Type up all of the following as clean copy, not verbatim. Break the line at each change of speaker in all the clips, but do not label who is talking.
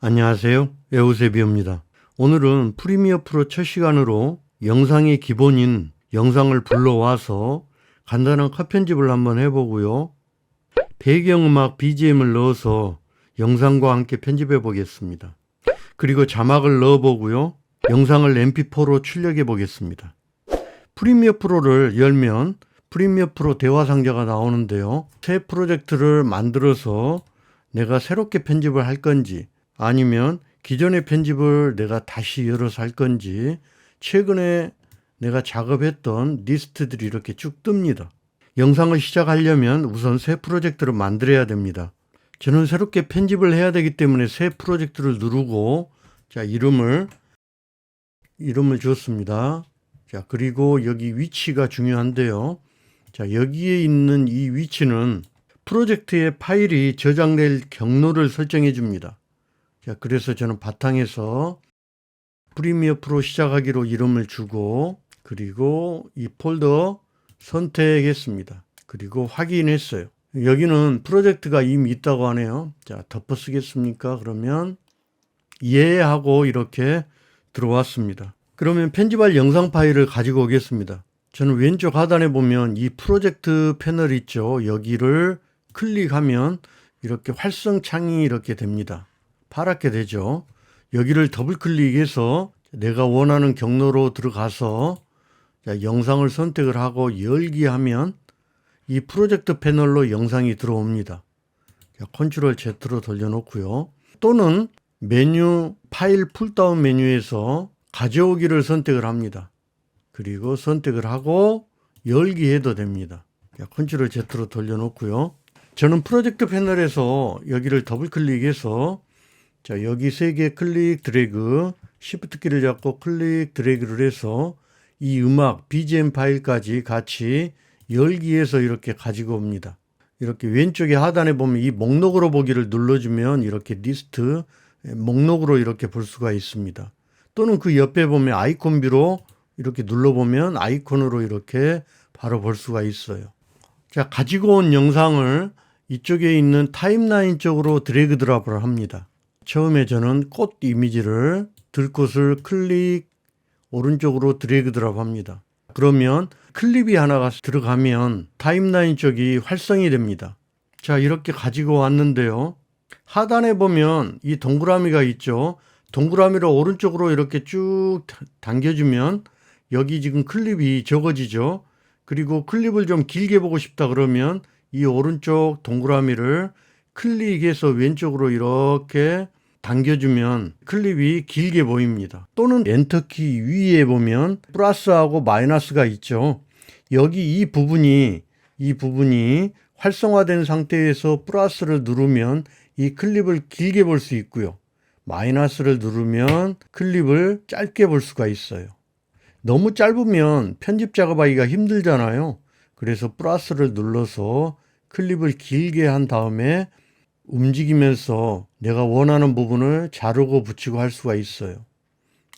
안녕하세요. 에우세비입니다. 오늘은 프리미어 프로 첫 시간으로 영상의 기본인 영상을 불러와서 간단한 컷 편집을 한번 해보고요. 배경음악 BGM을 넣어서 영상과 함께 편집해 보겠습니다. 그리고 자막을 넣어보고요. 영상을 MP4로 출력해 보겠습니다. 프리미어 프로를 열면 프리미어 프로 대화 상자가 나오는데요. 새 프로젝트를 만들어서 내가 새롭게 편집을 할 건지 아니면 기존의 편집을 내가 다시 열어서 할 건지 최근에 내가 작업했던 리스트들이 이렇게 쭉 뜹니다. 영상을 시작하려면 우선 새 프로젝트를 만들어야 됩니다. 저는 새롭게 편집을 해야 되기 때문에 새 프로젝트를 누르고 자 이름을 줬습니다. 자 그리고 여기 위치가 중요한데요. 자 여기에 있는 이 위치는 프로젝트의 파일이 저장될 경로를 설정해 줍니다. 자, 그래서 저는 바탕에서 프리미어 프로 시작하기로 이름을 주고 그리고 이 폴더 선택했습니다. 그리고 확인했어요. 여기는 프로젝트가 이미 있다고 하네요. 자, 덮어 쓰겠습니까? 그러면 예 하고 이렇게 들어왔습니다. 그러면 편집할 영상 파일을 가지고 오겠습니다. 저는 왼쪽 하단에 보면 이 프로젝트 패널 있죠. 여기를 클릭하면 이렇게 활성 창이 이렇게 됩니다. 파랗게 되죠. 여기를 더블 클릭해서 내가 원하는 경로로 들어가서 영상을 선택을 하고 열기 하면 이 프로젝트 패널로 영상이 들어옵니다. 컨트롤 Z로 돌려놓고요. 또는 메뉴 파일 풀다운 메뉴에서 가져오기를 선택을 합니다. 그리고 선택을 하고 열기 해도 됩니다. 컨트롤 Z로 돌려놓고요. 저는 프로젝트 패널에서 여기를 더블 클릭해서 자, 여기 세 개 클릭 드래그, Shift 키를 잡고 클릭 드래그를 해서 이 음악 BGM 파일까지 같이 열기해서 이렇게 가지고 옵니다. 이렇게 왼쪽에 하단에 보면 이 목록으로 보기를 눌러주면 이렇게 리스트 목록으로 이렇게 볼 수가 있습니다. 또는 그 옆에 보면 아이콘 뷰로 이렇게 눌러보면 아이콘으로 이렇게 바로 볼 수가 있어요. 자, 가지고 온 영상을 이쪽에 있는 타임라인 쪽으로 드래그 드랍을 합니다. 처음에 저는 꽃 이미지를 들꽃을 클릭 오른쪽으로 드래그 드랍 합니다. 그러면 클립이 하나가 들어가면 타임라인 쪽이 활성이 됩니다. 자, 이렇게 가지고 왔는데요. 하단에 보면 이 동그라미가 있죠. 동그라미를 오른쪽으로 이렇게 쭉 당겨주면 여기 지금 클립이 적어지죠. 그리고 클립을 좀 길게 보고 싶다 그러면 이 오른쪽 동그라미를 클릭해서 왼쪽으로 이렇게 당겨주면 클립이 길게 보입니다. 또는 엔터키 위에 보면 플러스하고 마이너스가 있죠. 여기 이 부분이 활성화된 상태에서 플러스를 누르면 이 클립을 길게 볼 수 있고요. 마이너스를 누르면 클립을 짧게 볼 수가 있어요. 너무 짧으면 편집 작업하기가 힘들잖아요. 그래서 플러스를 눌러서 클립을 길게 한 다음에 움직이면서 내가 원하는 부분을 자르고 붙이고 할 수가 있어요.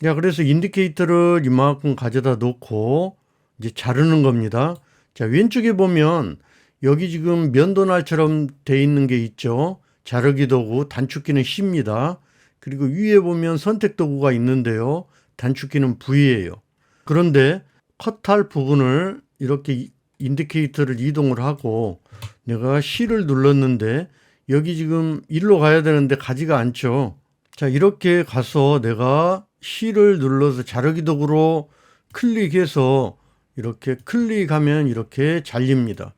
자, 그래서 인디케이터를 이만큼 가져다 놓고 이제 자르는 겁니다. 자, 왼쪽에 보면 여기 지금 면도날처럼 돼 있는 게 있죠. 자르기 도구, 단축키는 C입니다. 그리고 위에 보면 선택 도구가 있는데요. 단축키는 V예요. 그런데 컷할 부분을 이렇게 인디케이터를 이동을 하고 내가 C를 눌렀는데 여기 지금 일로 가야 되는데 가지가 않죠. 자, 이렇게 가서 내가 C를 눌러서 자르기 도구로 클릭해서 이렇게 클릭하면 이렇게 잘립니다.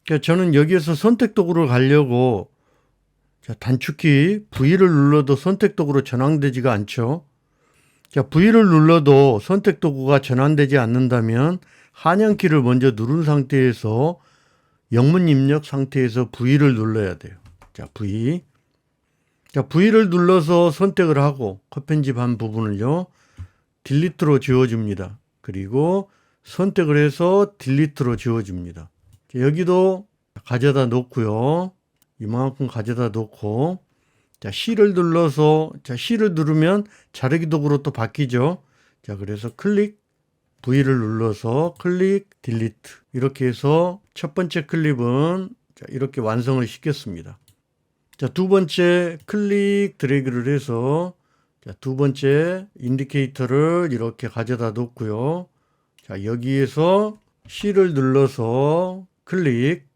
그러니까 저는 여기에서 선택 도구를 가려고 자, 단축키 V를 눌러도 선택 도구로 전환되지가 않죠. 자, V를 눌러도 선택 도구가 전환되지 않는다면 한영키를 먼저 누른 상태에서 영문 입력 상태에서 V를 눌러야 돼요. 자, V. 자, V를 눌러서 선택을 하고 컷 편집한 부분을요. 딜리트로 지워줍니다. 그리고 선택을 해서 딜리트로 지워줍니다. 자, 여기도 가져다 놓고요. 이만큼 가져다 놓고 자, C를 눌러서 자, C를 누르면 자르기 도구로 또 바뀌죠. 자, 그래서 클릭 V를 눌러서 클릭 딜리트 이렇게 해서 첫 번째 클립은 자, 이렇게 완성을 시켰습니다. 자, 두 번째 클릭 드래그를 해서 자, 두 번째 인디케이터를 이렇게 가져다 놓고요. 자, 여기에서 C를 눌러서 클릭.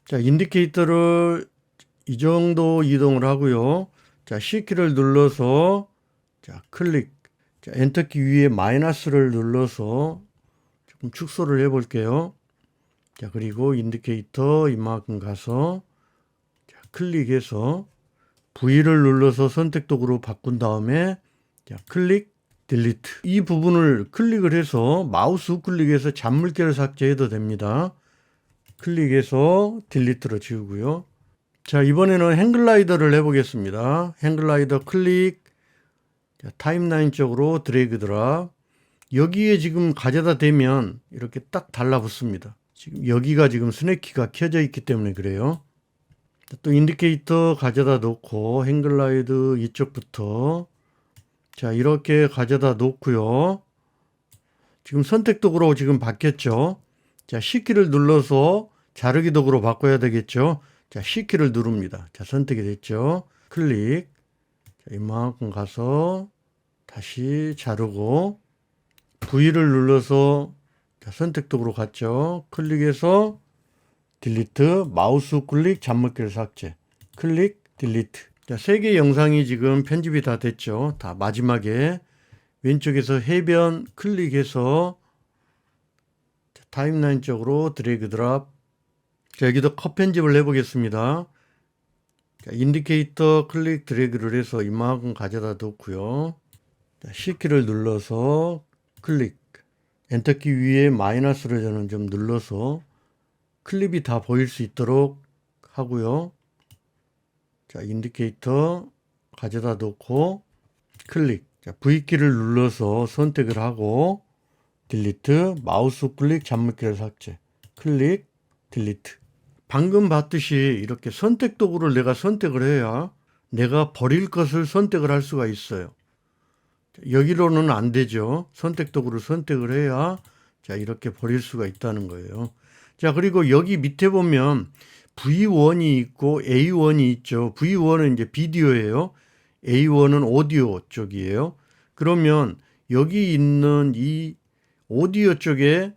자, 인디케이터를 이 정도 이동을 하고요. 자, C키를 눌러서 자, 클릭. 자, 엔터키 위에 마이너스를 눌러서 조금 축소를 해 볼게요. 자, 그리고 인디케이터 이만큼 가서 자, 클릭해서 V를 눌러서 선택 도구로 바꾼 다음에 자, 클릭 딜리트. 이 부분을 클릭을 해서 마우스 우클릭해서 잔물결을 삭제해도 됩니다. 클릭해서 딜리트로 지우고요. 자, 이번에는 행글라이더를 해보겠습니다. 행글라이더 클릭, 자, 타임라인 쪽으로 드래그 드랍. 여기에 지금 가져다 대면 이렇게 딱 달라붙습니다. 지금 여기가 지금 스냅키가 켜져 있기 때문에 그래요. 또 인디케이터 가져다 놓고 행글라이드 이쪽부터 자, 이렇게 가져다 놓고요. 지금 선택 도구로 지금 바뀌었죠. 자, C키를 눌러서 자르기 도구로 바꿔야 되겠죠. 자, C키를 누릅니다. 자, 선택이 됐죠. 클릭. 자, 이만큼 가서 다시 자르고 V를 눌러서 자, 선택 도구로 갔죠. 클릭해서 딜리트, 마우스 클릭, 잔물길 삭제. 클릭, 딜리트. 자, 세 개 영상이 지금 편집이 다 됐죠. 다 마지막에 왼쪽에서 해변 클릭해서 자, 타임라인 쪽으로 드래그 드랍. 자, 여기도 컷 편집을 해보겠습니다. 자, 인디케이터 클릭 드래그를 해서 이만큼 가져다 놓고요. 자, C키를 눌러서 클릭. 엔터키 위에 마이너스를 저는 좀 눌러서 클립이 다 보일 수 있도록 하고요. 자, 인디케이터 가져다 놓고 클릭. 자, V키를 눌러서 선택을 하고 딜리트, 마우스 클릭, 잔물길 삭제. 클릭, 딜리트. 방금 봤듯이 이렇게 선택 도구를 내가 선택을 해야 내가 버릴 것을 선택을 할 수가 있어요. 여기로는 안 되죠. 선택 도구를 선택을 해야 자, 이렇게 버릴 수가 있다는 거예요. 자, 그리고 여기 밑에 보면 V1이 있고 A1이 있죠. V1은 이제 비디오예요. A1은 오디오 쪽이에요. 그러면 여기 있는 이 오디오 쪽에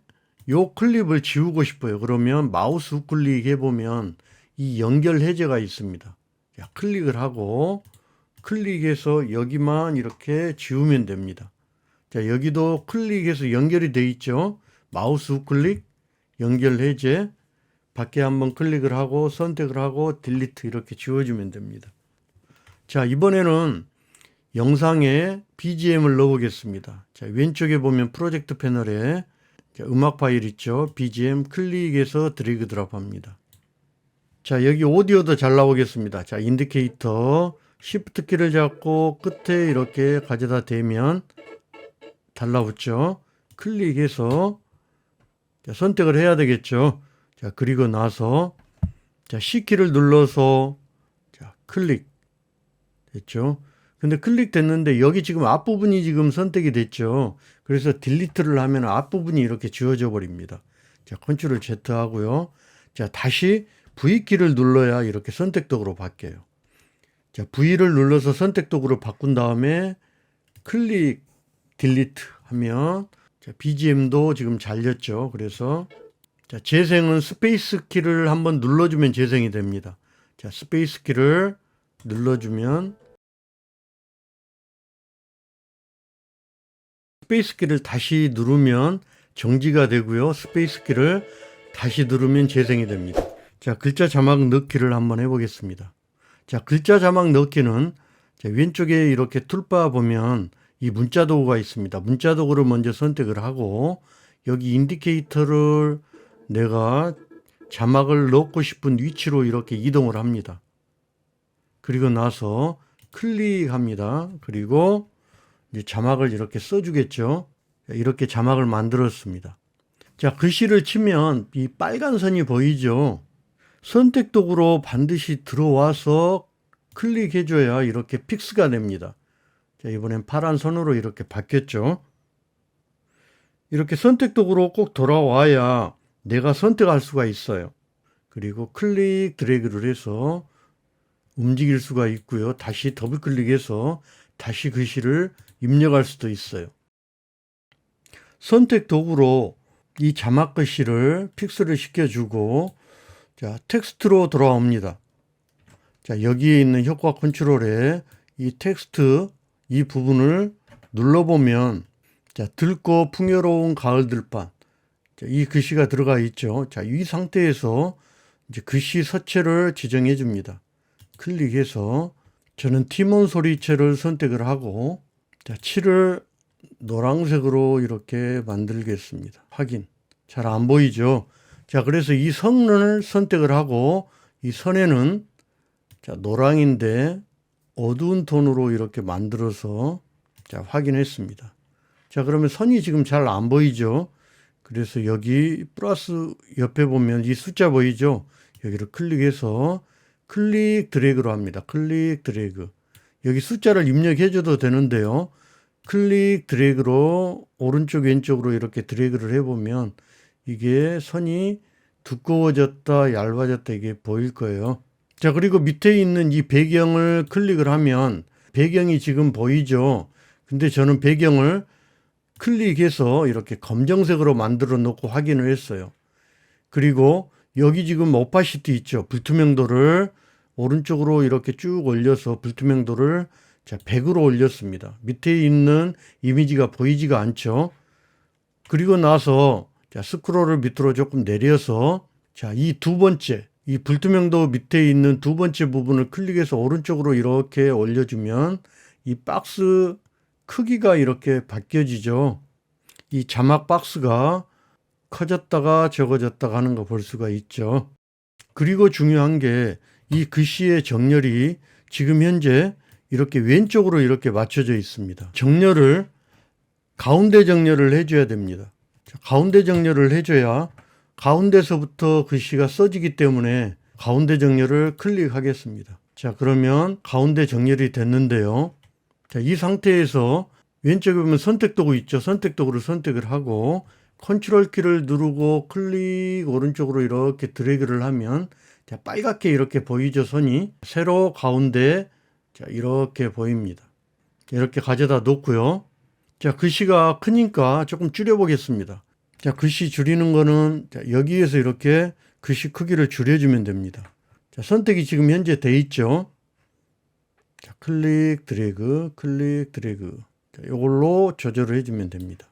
요 클립을 지우고 싶어요. 그러면 마우스 우클릭 해보면 이 연결 해제가 있습니다. 자, 클릭을 하고 클릭해서 여기만 이렇게 지우면 됩니다. 자, 여기도 클릭해서 연결이 돼 있죠. 마우스 우클릭, 연결 해제, 밖에 한번 클릭을 하고 선택을 하고 딜리트 이렇게 지워주면 됩니다. 자, 이번에는 영상에 BGM을 넣어보겠습니다. 자, 왼쪽에 보면 프로젝트 패널에 자, 음악 파일 있죠. BGM 클릭해서 드래그 드랍 합니다. 자, 여기 오디오도 잘 나오겠습니다. 자, 인디케이터 Shift 키를 잡고 끝에 이렇게 가져다 대면 달라붙죠. 클릭해서 자, 선택을 해야 되겠죠. 자, 그리고 나서 자, C키를 눌러서 자, 클릭 됐죠. 근데 클릭 됐는데 여기 지금 앞부분이 지금 선택이 됐죠. 그래서 딜리트를 하면 앞부분이 이렇게 지워져 버립니다. 자, 컨트롤 Z 하고요. 자, 다시 V키를 눌러야 이렇게 선택 도구로 바뀌어요. 자, V를 눌러서 선택 도구로 바꾼 다음에 클릭 딜리트 하면 자, BGM도 지금 잘렸죠. 그래서 자, 재생은 스페이스 키를 한번 눌러주면 재생이 됩니다. 자, 스페이스 키를 눌러주면 스페이스 키를 다시 누르면 정지가 되고요. 스페이스 키를 다시 누르면 재생이 됩니다. 자, 글자 자막 넣기를 한번 해보겠습니다. 자, 글자 자막 넣기는 자, 왼쪽에 이렇게 툴바 보면 이 문자 도구가 있습니다. 문자 도구를 먼저 선택을 하고 여기 인디케이터를 내가 자막을 넣고 싶은 위치로 이렇게 이동을 합니다. 그리고 나서 클릭합니다. 그리고 이제 자막을 이렇게 써주겠죠. 이렇게 자막을 만들었습니다. 자, 글씨를 치면 이 빨간 선이 보이죠. 선택 도구로 반드시 들어와서 클릭해줘야 이렇게 픽스가 됩니다. 자, 이번엔 파란 선으로 이렇게 바뀌었죠. 이렇게 선택 도구로 꼭 돌아와야 내가 선택할 수가 있어요. 그리고 클릭 드래그를 해서 움직일 수가 있고요. 다시 더블 클릭해서 다시 글씨를 입력할 수도 있어요. 선택 도구로 이 자막 글씨를 픽스를 시켜주고, 자, 텍스트로 돌아옵니다. 자, 여기에 있는 효과 컨트롤에 이 텍스트 이 부분을 눌러보면, 자, 늙고 풍요로운 가을 들판. 자, 이 글씨가 들어가 있죠. 자, 이 상태에서 이제 글씨 서체를 지정해 줍니다. 클릭해서 저는 티몬 소리체를 선택을 하고, 자, 칠을 노란색으로 이렇게 만들겠습니다. 확인. 잘 안 보이죠? 자, 그래서 이 선을 선택을 하고, 이 선에는 자, 노랑인데 어두운 톤으로 이렇게 만들어서 자, 확인했습니다. 자, 그러면 선이 지금 잘 안 보이죠? 그래서 여기 플러스 옆에 보면 이 숫자 보이죠? 여기를 클릭해서 클릭 드래그로 합니다. 클릭 드래그. 여기 숫자를 입력해 줘도 되는데요. 클릭 드래그로 오른쪽 왼쪽으로 이렇게 드래그를 해보면 이게 선이 두꺼워졌다 얇아졌다 이게 보일 거예요. 자, 그리고 밑에 있는 이 배경을 클릭을 하면 배경이 지금 보이죠. 근데 저는 배경을 클릭해서 이렇게 검정색으로 만들어 놓고 확인을 했어요. 그리고 여기 지금 오파시티 있죠. 불투명도를 오른쪽으로 이렇게 쭉 올려서 불투명도를 자, 100으로 올렸습니다. 밑에 있는 이미지가 보이지가 않죠. 그리고 나서 자, 스크롤을 밑으로 조금 내려서 자, 이 두 번째 이 불투명도 밑에 있는 두 번째 부분을 클릭해서 오른쪽으로 이렇게 올려주면 이 박스 크기가 이렇게 바뀌어지죠. 이 자막 박스가 커졌다가 적어졌다가 하는 거 볼 수가 있죠. 그리고 중요한 게 이 글씨의 정렬이 지금 현재 이렇게 왼쪽으로 이렇게 맞춰져 있습니다. 정렬을 가운데 정렬을 해줘야 됩니다. 가운데 정렬을 해줘야 가운데서부터 글씨가 써지기 때문에 가운데 정렬을 클릭하겠습니다. 자, 그러면 가운데 정렬이 됐는데요. 자, 이 상태에서 왼쪽에 보면 선택 도구 있죠. 선택 도구를 선택을 하고 컨트롤 키를 누르고 클릭 오른쪽으로 이렇게 드래그를 하면 자, 빨갛게 이렇게 보이죠. 선이 세로 가운데 자, 이렇게 보입니다. 이렇게 가져다 놓고요. 자, 글씨가 크니까 조금 줄여 보겠습니다. 자, 글씨 줄이는 거는 자, 여기에서 이렇게 글씨 크기를 줄여주면 됩니다. 자, 선택이 지금 현재 돼 있죠. 자, 클릭 드래그 클릭 드래그. 자, 이걸로 조절을 해주면 됩니다.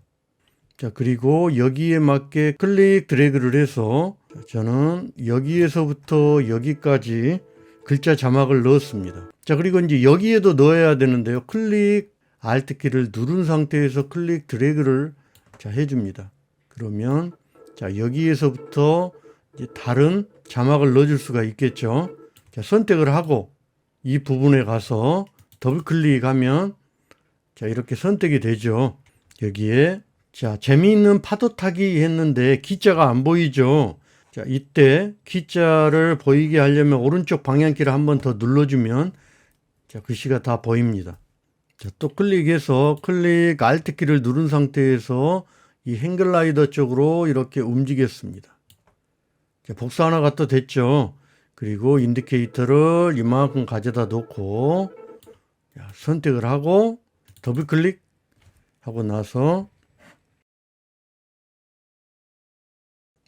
자, 그리고 여기에 맞게 클릭 드래그를 해서 저는 여기에서부터 여기까지 글자 자막을 넣었습니다. 자, 그리고 이제 여기에도 넣어야 되는데요. 클릭 Alt 키를 누른 상태에서 클릭 드래그를 자, 해줍니다. 그러면 자, 여기에서부터 이제 다른 자막을 넣어줄 수가 있겠죠. 자, 선택을 하고 이 부분에 가서 더블 클릭하면 자, 이렇게 선택이 되죠. 여기에 자, 재미있는 파도 타기 했는데 기자가 안 보이죠. 자, 이때 기자를 보이게 하려면 오른쪽 방향키를 한 번 더 눌러주면 자, 글씨가 다 보입니다. 자, 또 클릭해서 클릭 Alt 키를 누른 상태에서 이 행글라이더 쪽으로 이렇게 움직였습니다. 자, 복사 하나가 또 됐죠. 그리고 인디케이터를 이만큼 가져다 놓고 자, 선택을 하고 더블 클릭 하고 나서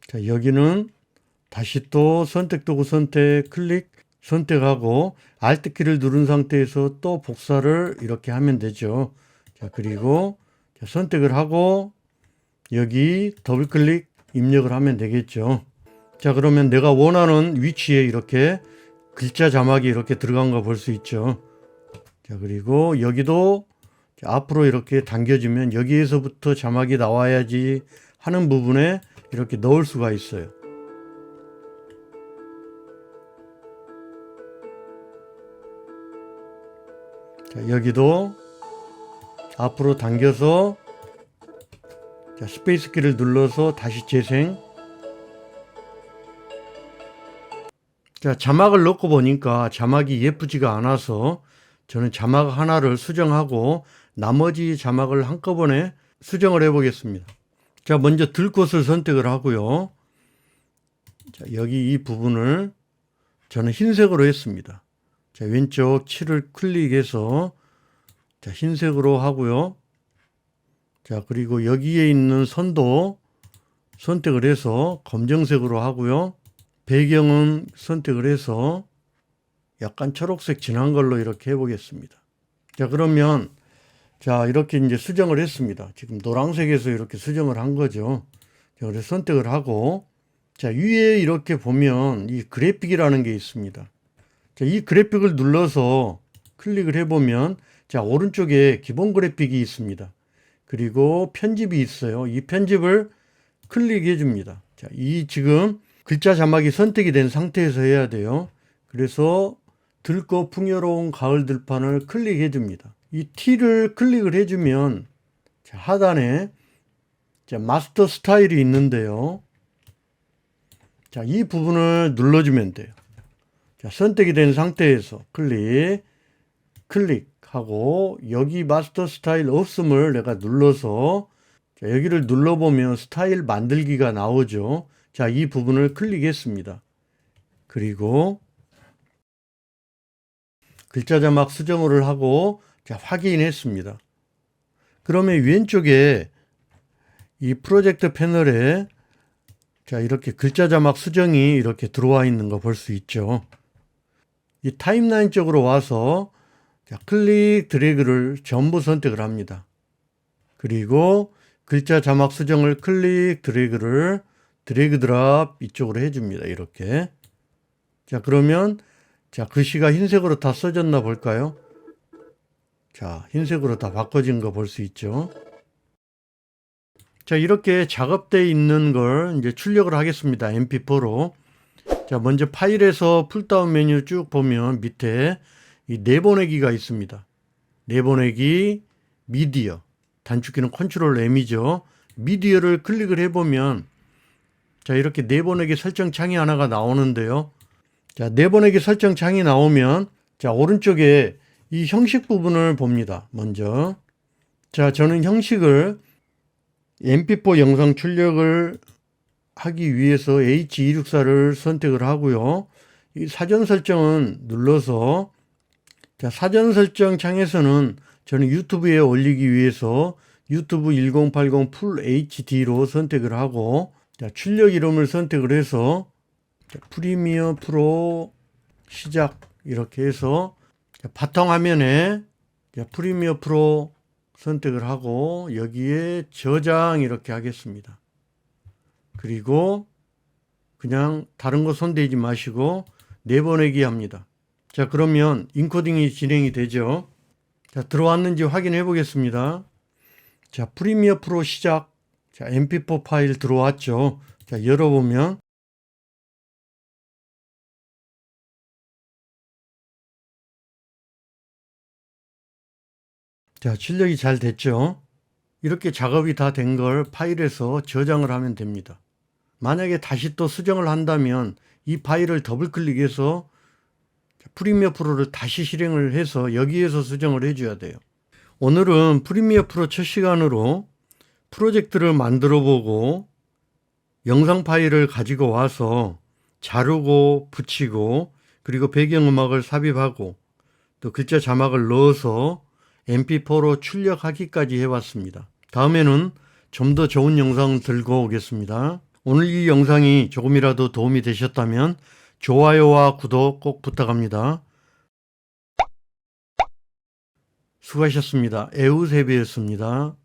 자, 여기는 다시 또 선택 도구 선택 클릭 선택하고 Alt 키를 누른 상태에서 또 복사를 이렇게 하면 되죠. 자, 그리고 자, 선택을 하고 여기 더블 클릭 입력을 하면 되겠죠. 자, 그러면 내가 원하는 위치에 이렇게 글자 자막이 이렇게 들어간 거 볼 수 있죠. 자, 그리고 여기도 자, 앞으로 이렇게 당겨주면 여기에서부터 자막이 나와야지 하는 부분에 이렇게 넣을 수가 있어요. 자, 여기도 앞으로 당겨서 자, 스페이스 키를 눌러서 다시 재생. 자, 자막을 넣고 보니까 자막이 예쁘지가 않아서 저는 자막 하나를 수정하고 나머지 자막을 한꺼번에 수정을 해 보겠습니다. 자, 먼저 들 곳을 선택을 하고요. 자, 여기 이 부분을 저는 흰색으로 했습니다. 자, 왼쪽 7을 클릭해서 자, 흰색으로 하고요. 자, 그리고 여기에 있는 선도 선택을 해서 검정색으로 하고요. 배경은 선택을 해서 약간 초록색 진한 걸로 이렇게 해보겠습니다. 자, 그러면 자, 이렇게 이제 수정을 했습니다. 지금 노란색에서 이렇게 수정을 한 거죠. 자, 그래서 선택을 하고 자, 위에 이렇게 보면 이 그래픽이라는 게 있습니다. 자, 이 그래픽을 눌러서 클릭을 해보면 자, 오른쪽에 기본 그래픽이 있습니다. 그리고 편집이 있어요. 이 편집을 클릭해 줍니다. 자, 이 지금 글자 자막이 선택이 된 상태에서 해야 돼요. 그래서 들고 풍요로운 가을 들판을 클릭해 줍니다. 이 T를 클릭을 해주면 자, 하단에 자, 마스터 스타일이 있는데요. 자, 이 부분을 눌러주면 돼요. 자, 선택이 된 상태에서 클릭하고 여기 마스터 스타일 없음을 내가 눌러서 자, 여기를 눌러보면 스타일 만들기가 나오죠. 자, 이 부분을 클릭했습니다. 그리고 글자 자막 수정을 하고 자, 확인했습니다. 그러면 왼쪽에 이 프로젝트 패널에 자, 이렇게 글자 자막 수정이 이렇게 들어와 있는 거 볼 수 있죠. 이 타임라인 쪽으로 와서 자, 클릭 드래그를 전부 선택을 합니다. 그리고 글자 자막 수정을 클릭 드래그를 드래그 드랍 이쪽으로 해줍니다. 이렇게. 자, 그러면 자, 글씨가 흰색으로 다 써졌나 볼까요? 자, 흰색으로 다 바꿔진 거 볼 수 있죠. 자, 이렇게 작업되어 있는 걸 이제 출력을 하겠습니다. MP4로. 자, 먼저 파일에서 풀다운 메뉴 쭉 보면 밑에 이 내보내기가 있습니다. 내보내기, 미디어. 단축키는 컨트롤 M이죠. 미디어를 클릭을 해보면 자, 이렇게 내보내기 설정 창이 하나가 나오는데요. 자, 내보내기 설정 창이 나오면 자, 오른쪽에 이 형식 부분을 봅니다. 먼저. 자, 저는 형식을 MP4 영상 출력을 하기 위해서 H264를 선택을 하고요. 이 사전 설정은 눌러서 자, 사전 설정 창에서는 저는 유튜브에 올리기 위해서 유튜브 1080 풀 HD로 선택을 하고 자, 출력 이름을 선택을 해서 자, 프리미어 프로 시작 이렇게 해서 자, 바탕화면에 자, 프리미어 프로 선택을 하고 여기에 저장 이렇게 하겠습니다. 그리고 그냥 다른 거 손대지 마시고 내보내기 합니다. 자, 그러면 인코딩이 진행이 되죠. 자, 들어왔는지 확인해 보겠습니다. 자, 프리미어 프로 시작. 자, MP4 파일 들어왔죠. 자, 열어보면 자, 출력이 잘 됐죠. 이렇게 작업이 다 된 걸 파일에서 저장을 하면 됩니다. 만약에 다시 또 수정을 한다면 이 파일을 더블 클릭해서 프리미어 프로를 다시 실행을 해서 여기에서 수정을 해줘야 돼요. 오늘은 프리미어 프로 첫 시간으로 프로젝트를 만들어 보고 영상 파일을 가지고 와서 자르고 붙이고 그리고 배경음악을 삽입하고 또 글자 자막을 넣어서 MP4로 출력하기까지 해봤습니다. 다음에는 좀 더 좋은 영상 들고 오겠습니다. 오늘 이 영상이 조금이라도 도움이 되셨다면 좋아요와 구독 꼭 부탁합니다. 수고하셨습니다. 에우세비였습니다.